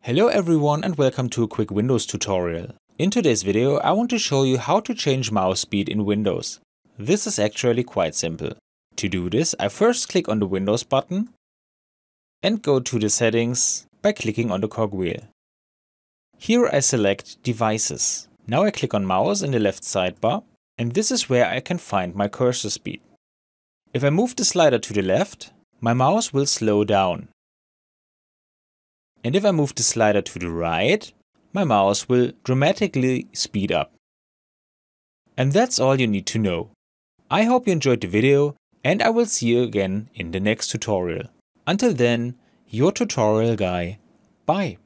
Hello everyone and welcome to a quick Windows tutorial. In today's video I want to show you how to change mouse speed in Windows. This is actually quite simple. To do this, I first click on the Windows button and go to the settings by clicking on the cogwheel. Here I select Devices. Now I click on Mouse in the left sidebar, and this is where I can find my cursor speed. If I move the slider to the left, my mouse will slow down. And if I move the slider to the right, my mouse will dramatically speed up. And that's all you need to know. I hope you enjoyed the video, and I will see you again in the next tutorial. Until then, your tutorial guy. Bye.